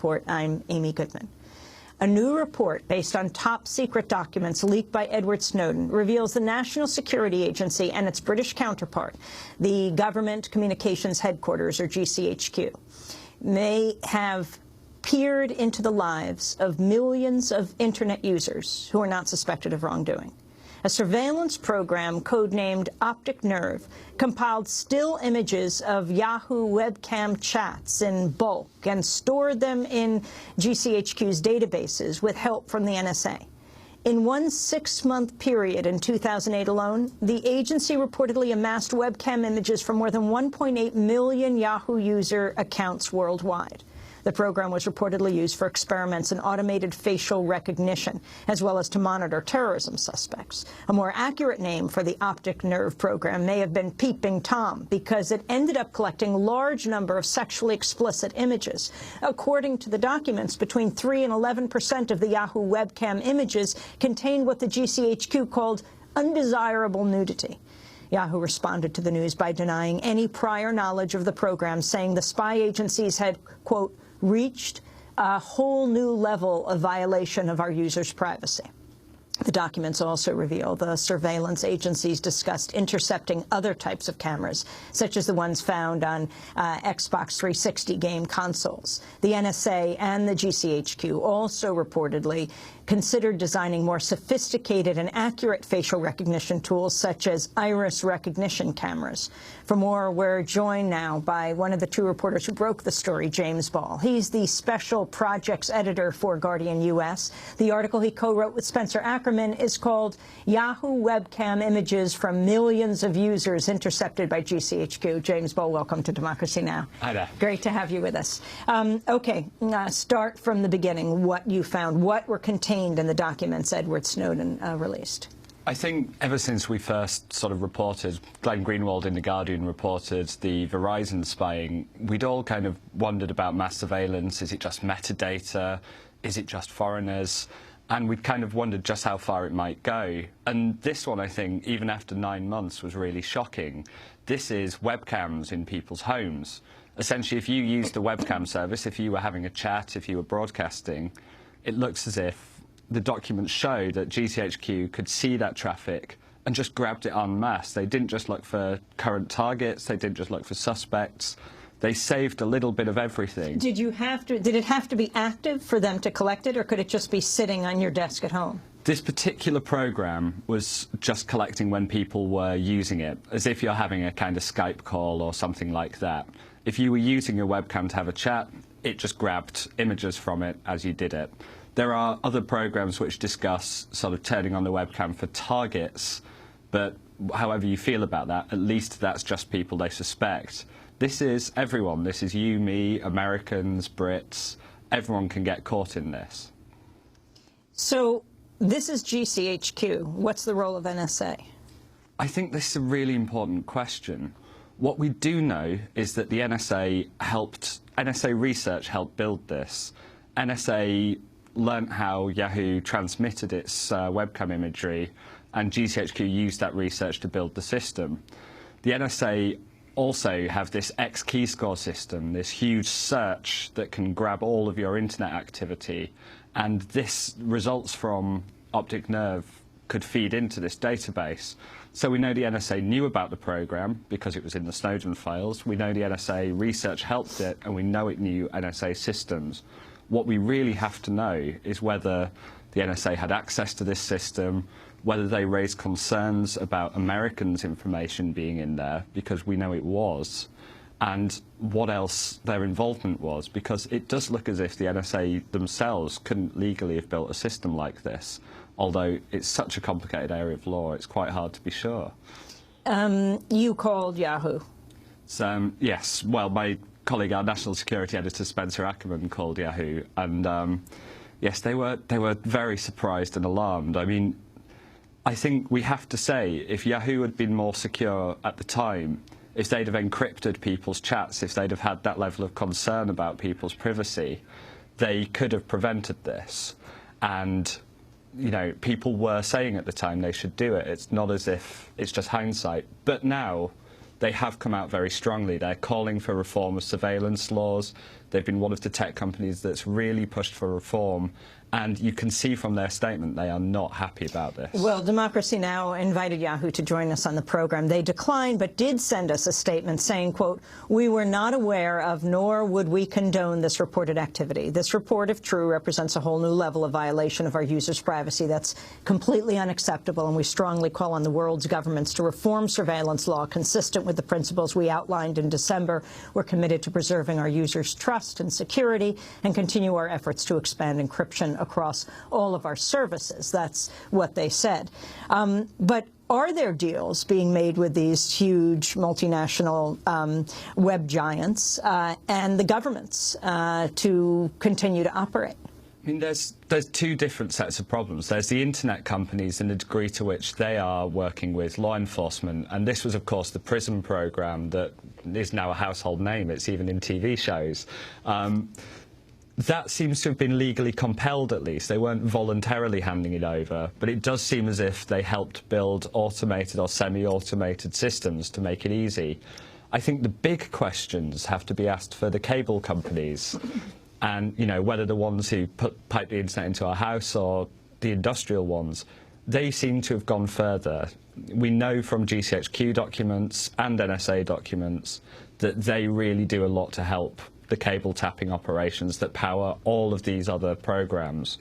Report. I'm Amy Goodman. A new report based on top-secret documents leaked by Edward Snowden reveals the National Security Agency and its British counterpart, the Government Communications Headquarters, or GCHQ, may have peered into the lives of millions of Internet users who are not suspected of wrongdoing. A surveillance program codenamed Optic Nerve compiled still images of Yahoo webcam chats in bulk and stored them in GCHQ's databases with help from the NSA. In one 6-month period in 2008 alone, the agency reportedly amassed webcam images from more than 1.8 million Yahoo user accounts worldwide. The program was reportedly used for experiments in automated facial recognition, as well as to monitor terrorism suspects. A more accurate name for the Optic Nerve program may have been Peeping Tom, because it ended up collecting a large number of sexually explicit images. According to the documents, between 3 and 11% of the Yahoo webcam images contained what the GCHQ called undesirable nudity. Yahoo responded to the news by denying any prior knowledge of the program, saying the spy agencies had, quote, reached a whole new level of violation of our users' privacy. The documents also reveal the surveillance agencies discussed intercepting other types of cameras, such as the ones found on Xbox 360 game consoles. The NSA and the GCHQ also reportedly considered designing more sophisticated and accurate facial recognition tools, such as iris recognition cameras. For more, we're joined now by one of the two reporters who broke the story, James Ball. He's the special projects editor for Guardian US. The article he co-wrote with Spencer Ackerman is called Yahoo Webcam Images from Millions of Users Intercepted by GCHQ. James Ball, welcome to Democracy Now! Hi there. Great to have you with us. Start from the beginning, what you found. What were contained in the documents Edward Snowden released? I think ever since we first sort of reported, Glenn Greenwald in The Guardian reported the Verizon spying, we'd all kind of wondered about mass surveillance. Is it just metadata? Is it just foreigners? And we'd kind of wondered just how far it might go. And this one, I think, even after 9 months, was really shocking. This is webcams in people's homes. Essentially, if you used a webcam service, if you were having a chat, if you were broadcasting, it looks as if the documents show that GCHQ could see that traffic and just grabbed it en masse. They didn't just look for current targets. They didn't just look for suspects. They saved a little bit of everything. Did it have to be active for them to collect it, or could it just be sitting on your desk at home? This particular program was just collecting when people were using it, as if you're having a kind of Skype call or something like that. If you were using your webcam to have a chat, it just grabbed images from it as you did it. There are other programs which discuss sort of turning on the webcam for targets, but however you feel about that, at least that's just people they suspect. This is everyone. This is you, me, Americans, Brits. Everyone can get caught in this. So this is GCHQ. What's the role of NSA? I think this is a really important question. What we do know is that the NSA research helped build this. NSA learnt how Yahoo transmitted its webcam imagery, and GCHQ used that research to build the system. The NSA also have this X-keyscore system, this huge search that can grab all of your internet activity, and this results from Optic Nerve could feed into this database. So we know the NSA knew about the program because it was in the Snowden files. We know the NSA research helped it, and we know it knew NSA systems. What we really have to know is whether the NSA had access to this system, whether they raised concerns about Americans' information being in there, because we know it was, and what else their involvement was, because it does look as if the NSA themselves couldn't legally have built a system like this, although it's such a complicated area of law, it's quite hard to be sure. You called Yahoo. Yes, well, my colleague, our national security editor, Spencer Ackerman, called Yahoo, and yes, they were very surprised and alarmed. I mean, I think we have to say, if Yahoo had been more secure at the time, if they'd have encrypted people's chats, if they'd have had that level of concern about people's privacy, they could have prevented this. And, you know, people were saying at the time they should do it. It's not as if it's just hindsight. But now they have come out very strongly. They're calling for reform of surveillance laws. They've been one of the tech companies that's really pushed for reform, and you can see from their statement they are not happy about this. Well, Democracy Now! Invited Yahoo to join us on the program. They declined, but did send us a statement saying, quote, "We were not aware of, nor would we condone this reported activity. This report, if true, represents a whole new level of violation of our users' privacy. That's completely unacceptable, and we strongly call on the world's governments to reform surveillance law consistent with the principles we outlined in December. We're committed to preserving our users' trust and security and continue our efforts to expand encryption across all of our services." That's what they said. But are there deals being made with these huge multinational web giants and the governments to continue to operate? I mean, there's two different sets of problems. There's the internet companies and the degree to which they are working with law enforcement. And this was, of course, the PRISM program that is now a household name. It's even in TV shows. That seems to have been legally compelled, at least. They weren't voluntarily handing it over, but it does seem as if they helped build automated or semi-automated systems to make it easy. I think the big questions have to be asked for the cable companies, and, you know, whether the ones who pipe the internet into our house or the industrial ones, they seem to have gone further. We know from GCHQ documents and NSA documents that they really do a lot to help the cable tapping operations that power all of these other programs.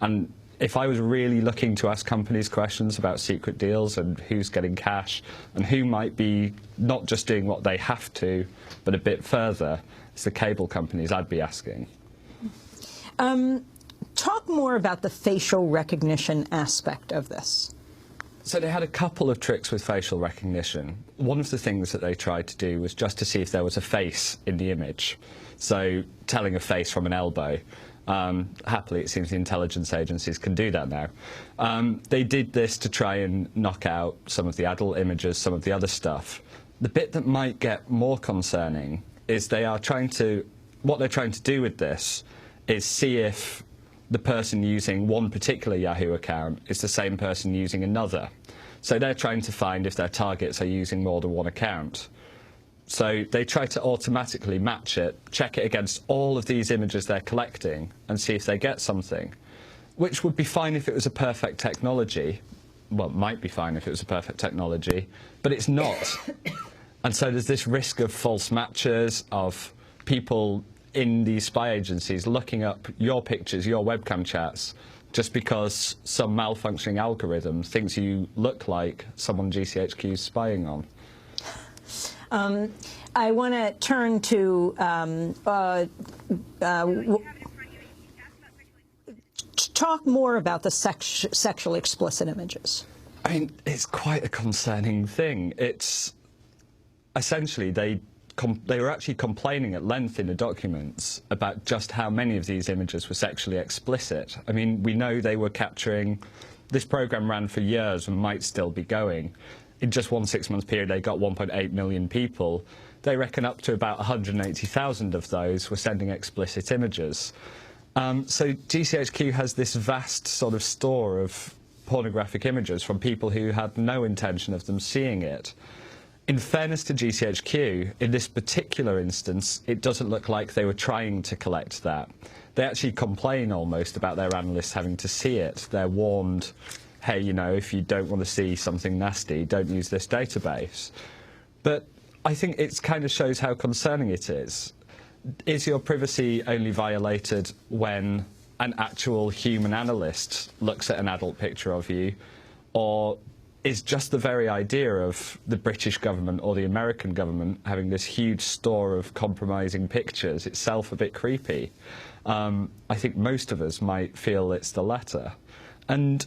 And if I was really looking to ask companies questions about secret deals and who's getting cash and who might be not just doing what they have to, but a bit further, it's the cable companies I'd be asking. Talk more about the facial recognition aspect of this. So they had a couple of tricks with facial recognition. One of the things that they tried to do was just to see if there was a face in the image. So telling a face from an elbow. Happily, it seems the intelligence agencies can do that now. They did this to try and knock out some of the adult images, some of the other stuff. The bit that might get more concerning is what they're trying to do with this is see if the person using one particular Yahoo account is the same person using another. So they're trying to find if their targets are using more than one account. So they try to automatically match it, check it against all of these images they're collecting and see if they get something, which would be fine if it was a perfect technology. Well, it might be fine if it was a perfect technology, but it's not. And so there's this risk of false matches, of people in these spy agencies looking up your pictures, your webcam chats, just because some malfunctioning algorithm thinks you look like someone GCHQ is spying on. I want to turn to talk more about the sexually explicit images. I mean, it's quite a concerning thing. It's essentially they were actually complaining at length in the documents about just how many of these images were sexually explicit. I mean, we know they were capturing. This program ran for years and might still be going. In just one 6-month period, they got 1.8 million people. They reckon up to about 180,000 of those were sending explicit images. So GCHQ has this vast sort of store of pornographic images from people who had no intention of them seeing it. In fairness to GCHQ, in this particular instance, it doesn't look like they were trying to collect that. They actually complain almost about their analysts having to see it. They're warned, hey, you know, if you don't want to see something nasty, don't use this database. But I think it kind of shows how concerning it is. Is your privacy only violated when an actual human analyst looks at an adult picture of you, or is just the very idea of the British government or the American government having this huge store of compromising pictures itself a bit creepy? I think most of us might feel it's the latter. And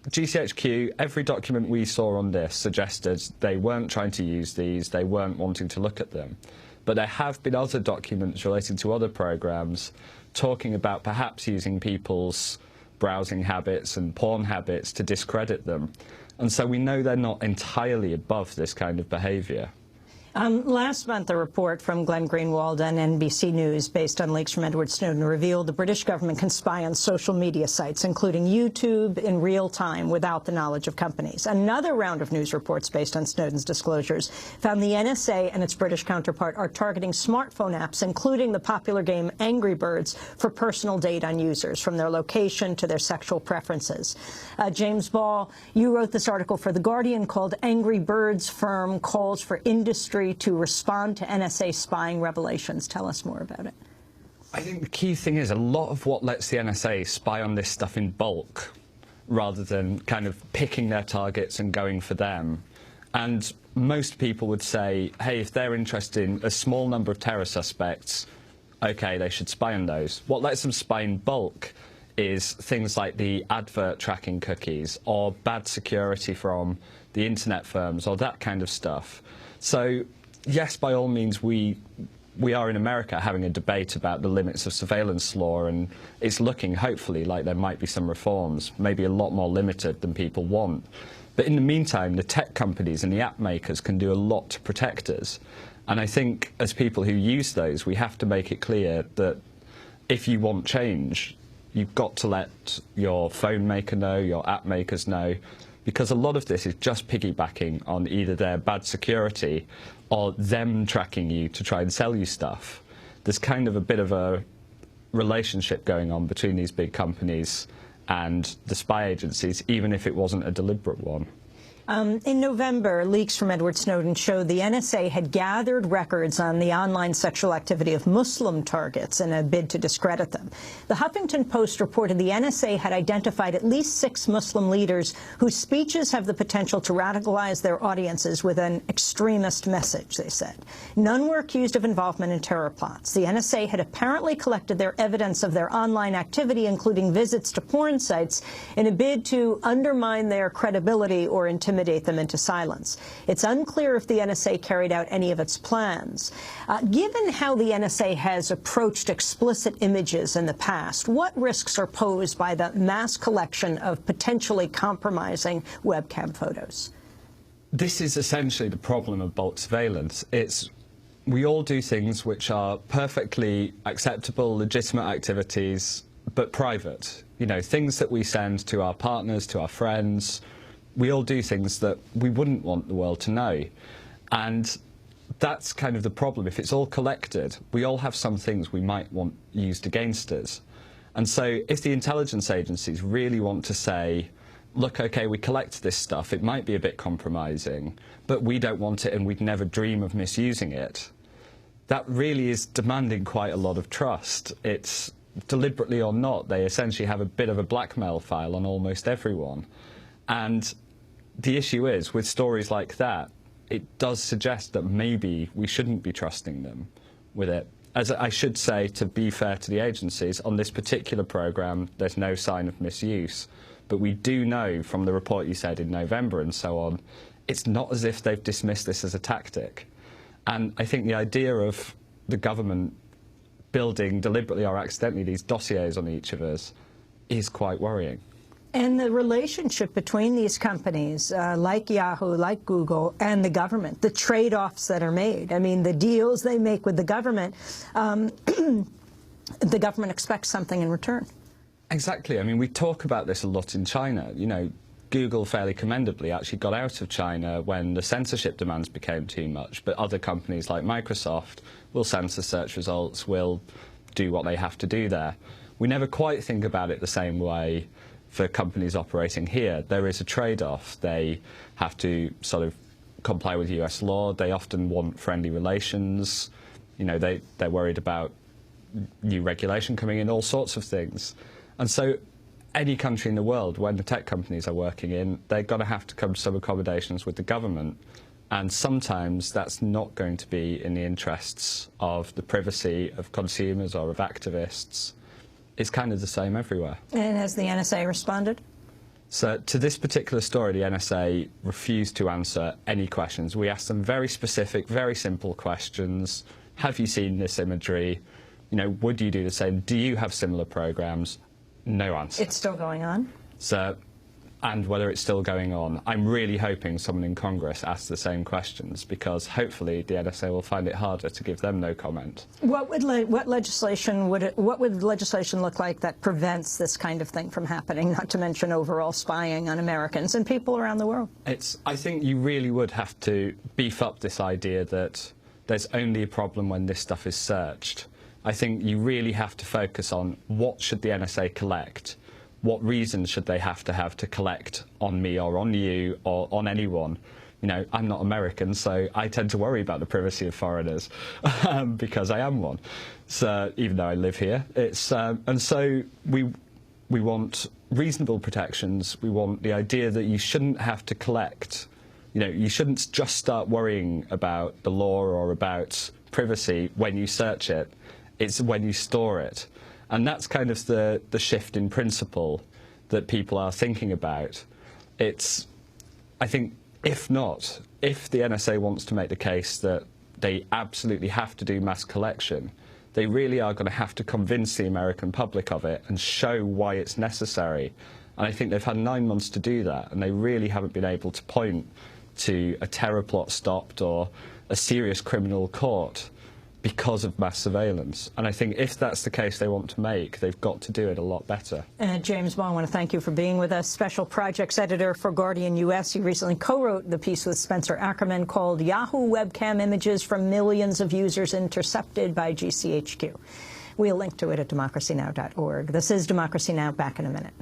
GCHQ, every document we saw on this suggested they weren't trying to use these, they weren't wanting to look at them. But there have been other documents relating to other programs talking about perhaps using people's browsing habits and porn habits to discredit them. And so we know they're not entirely above this kind of behaviour. Last month, a report from Glenn Greenwald and NBC News, based on leaks from Edward Snowden, revealed the British government can spy on social media sites, including YouTube, in real time without the knowledge of companies. Another round of news reports based on Snowden's disclosures found the NSA and its British counterpart are targeting smartphone apps, including the popular game Angry Birds, for personal data on users, from their location to their sexual preferences. James Ball, you wrote this article for The Guardian called "Angry Birds Firm Calls for Industry to Respond to NSA Spying Revelations." Tell us more about it. I think the key thing is a lot of what lets the NSA spy on this stuff in bulk, rather than kind of picking their targets and going for them. And most people would say, hey, if they're interested in a small number of terror suspects, okay, they should spy on those. What lets them spy in bulk is things like the advert tracking cookies, or bad security from the internet firms, or that kind of stuff. So, yes, by all means, we are in America having a debate about the limits of surveillance law, and it's looking, hopefully, like there might be some reforms, maybe a lot more limited than people want. But in the meantime, the tech companies and the app makers can do a lot to protect us. And I think, as people who use those, we have to make it clear that if you want change, you've got to let your phone maker know, your app makers know, because a lot of this is just piggybacking on either their bad security or them tracking you to try and sell you stuff. There's kind of a bit of a relationship going on between these big companies and the spy agencies, even if it wasn't a deliberate one. In November, leaks from Edward Snowden showed the NSA had gathered records on the online sexual activity of Muslim targets in a bid to discredit them. The Huffington Post reported the NSA had identified at least 6 Muslim leaders whose speeches have the potential to radicalize their audiences with an extremist message, they said. None were accused of involvement in terror plots. The NSA had apparently collected their evidence of their online activity, including visits to porn sites, in a bid to undermine their credibility or intimidate them into silence. It's unclear if the NSA carried out any of its plans. Given how the NSA has approached explicit images in the past, what risks are posed by the mass collection of potentially compromising webcam photos? This is essentially the problem of bulk surveillance. We all do things which are perfectly acceptable, legitimate activities, but private. You know, things that we send to our partners, to our friends. We all do things that we wouldn't want the world to know. And that's kind of the problem. If it's all collected, we all have some things we might want used against us. And so if the intelligence agencies really want to say, look, OK, we collect this stuff, it might be a bit compromising, but we don't want it and we'd never dream of misusing it, that really is demanding quite a lot of trust. It's deliberately or not, they essentially have a bit of a blackmail file on almost everyone. And the issue is, with stories like that, it does suggest that maybe we shouldn't be trusting them with it. As I should say, to be fair to the agencies, on this particular programme, there's no sign of misuse. But we do know from the report you said in November and so on, it's not as if they've dismissed this as a tactic. And I think the idea of the government building deliberately or accidentally these dossiers on each of us is quite worrying. And the relationship between these companies, like Yahoo, like Google, and the government, the trade-offs that are made. I mean, the deals they make with the government expects something in return. Exactly. I mean, we talk about this a lot in China. You know, Google fairly commendably actually got out of China when the censorship demands became too much, but other companies like Microsoft will censor search results, will do what they have to do there. We never quite think about it the same way for companies operating here. There is a trade-off. They have to sort of comply with US law. They often want friendly relations. You know, they're worried about new regulation coming in, all sorts of things. And so any country in the world, when the tech companies are working in, they're going to have to come to some accommodations with the government. And sometimes that's not going to be in the interests of the privacy of consumers or of activists. It's kind of the same everywhere. And has the NSA responded? So to this particular story, the NSA refused to answer any questions. We asked them very specific, very simple questions. Have you seen this imagery? You know, would you do the same? Do you have similar programs? No answer. It's still going on? So and whether it's still going on. I'm really hoping someone in Congress asks the same questions, because hopefully the NSA will find it harder to give them no comment. What would legislation look like that prevents this kind of thing from happening, not to mention overall spying on Americans and people around the world? I think you really would have to beef up this idea that there's only a problem when this stuff is searched. I think you really have to focus on what should the NSA collect. What reasons should they have to collect on me or on you or on anyone? You know, I'm not American, so I tend to worry about the privacy of foreigners because I am one. So even though I live here, and so we want reasonable protections. We want the idea that you shouldn't have to collect. You know, you shouldn't just start worrying about the law or about privacy when you search it. It's when you store it. And that's kind of the shift in principle that people are thinking about. I think, if the NSA wants to make the case that they absolutely have to do mass collection, they really are going to have to convince the American public of it and show why it's necessary. And I think they've had 9 months to do that, and they really haven't been able to point to a terror plot stopped or a serious criminal caught because of mass surveillance. And I think if that's the case they want to make, they've got to do it a lot better. James Ball, I want to thank you for being with us. Special projects editor for Guardian US. You recently co-wrote the piece with Spencer Ackerman called Yahoo Webcam Images from Millions of Users Intercepted by GCHQ. We'll link to it at democracynow.org. This is Democracy Now! Back in a minute.